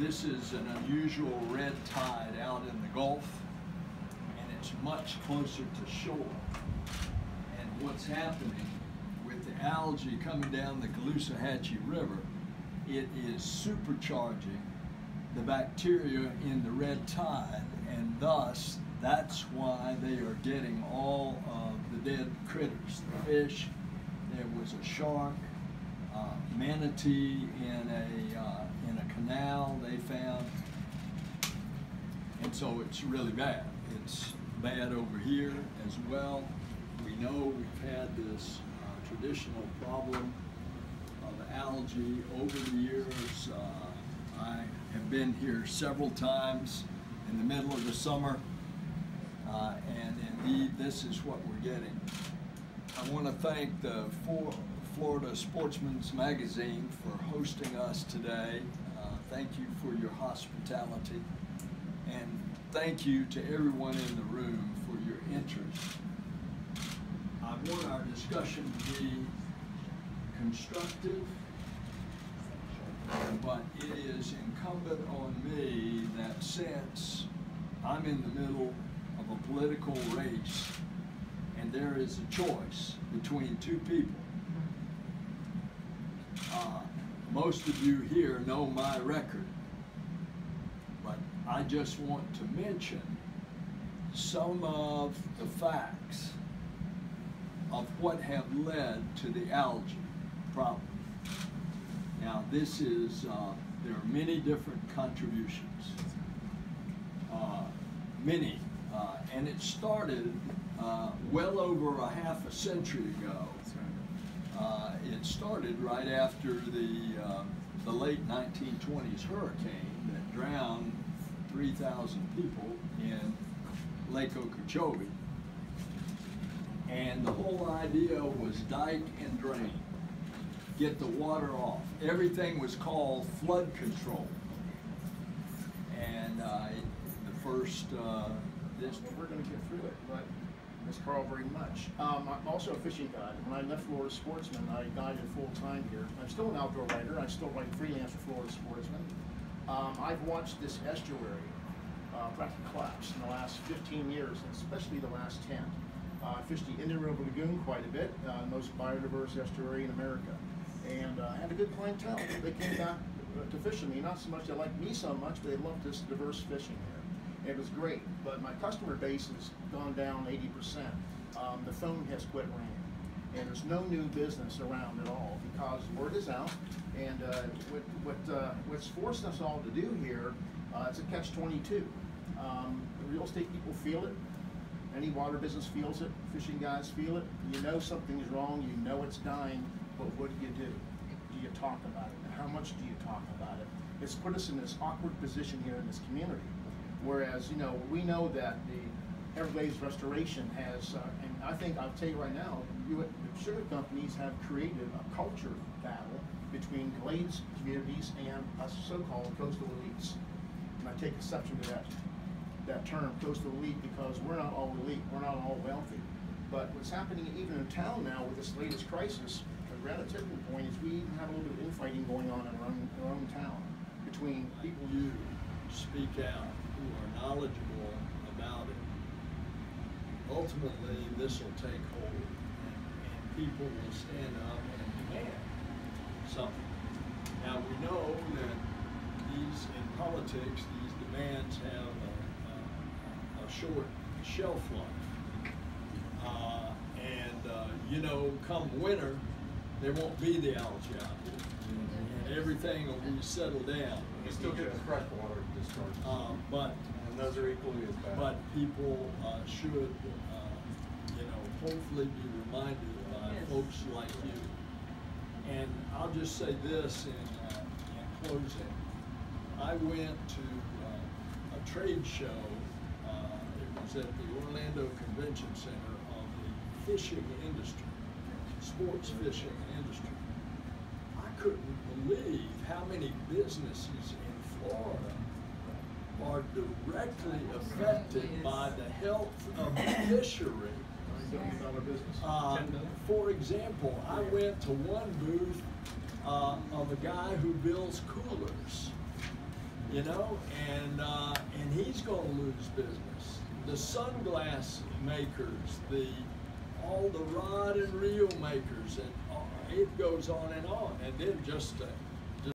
This is an unusual red tide out in the Gulf, and it's much closer to shore. And what's happening with the algae coming down the Caloosahatchee River, it is supercharging the bacteria in the red tide, and thus that's why they are getting all of the dead critters. The fish, there was a shark, manatee in a canal they found, and so it's really bad. It's bad over here as well. We know we've had this traditional problem of algae over the years. I have been here several times in the middle of the summer, and indeed this is what we're getting. I want to thank the Florida Sportsman's magazine for hosting us today. Thank you for your hospitality, and thank you to everyone in the room for your interest. I want our discussion to be constructive, but it is incumbent on me that since I'm in the middle of a political race and there is a choice between two people, most of you here know my record, but I just want to mention some of the facts of what have led to the algae problem. Now this is, there are many different contributions, and it started well over a half a century ago. It started right after the late 1920s hurricane that drowned 3,000 people in Lake Okeechobee. And the whole idea was dike and drain, get the water off. Everything was called flood control. And the first, we're going to get through it, but Ms. Carl, very much. I'm also a fishing guide. When I left Florida Sportsman, I guided full-time here. I'm still an outdoor writer. I still write freelance for Florida Sportsman. I've watched this estuary practically collapse in the last 15 years, and especially the last 10. I fished the Indian River Lagoon quite a bit, most biodiverse estuary in America, and had a good clientele. They came back to fishing me, not so much they liked me so much, but they loved this diverse fishing here. It was great, but my customer base has gone down 80%. The phone has quit ringing, and there's no new business around at all because word is out. And what's forced us all to do here, it's a catch-22. The real estate people feel it. Any water business feels it. Fishing guys feel it. You know something's wrong. You know it's dying. But what do? Do you talk about it? How much do you talk about it? It's put us in this awkward position here in this community. Whereas, you know, we know that the Everglades restoration has, and I think I'll tell you right now, the sugar companies have created a culture battle between Glades communities and us so-called coastal elites. And I take exception to that term, coastal elite, because we're not all elite, we're not all wealthy. But what's happening even in town now with this latest crisis, the red tipping point is we even have a little bit of infighting going on in our own town between people. You speak out who are knowledgeable about it. Ultimately, this will take hold, and people will stand up and demand something. Now we know that in politics, these demands have a short shelf life. You know, come winter, there won't be the algae out here, and everything will be settled down. You still get the fresh water discharges, and those are equally as bad. But people should, you know, hopefully be reminded by folks like you. And I'll just say this in closing. I went to a trade show. It was at the Orlando Convention Center of the fishing industry, sports fishing industry. I couldn't believe how many businesses in Florida are directly affected by the health of the fishery. For example, I went to one booth of a guy who builds coolers. you know, and he's going to lose business. The sunglass makers, all the rod and reel makers, and it goes on, and then just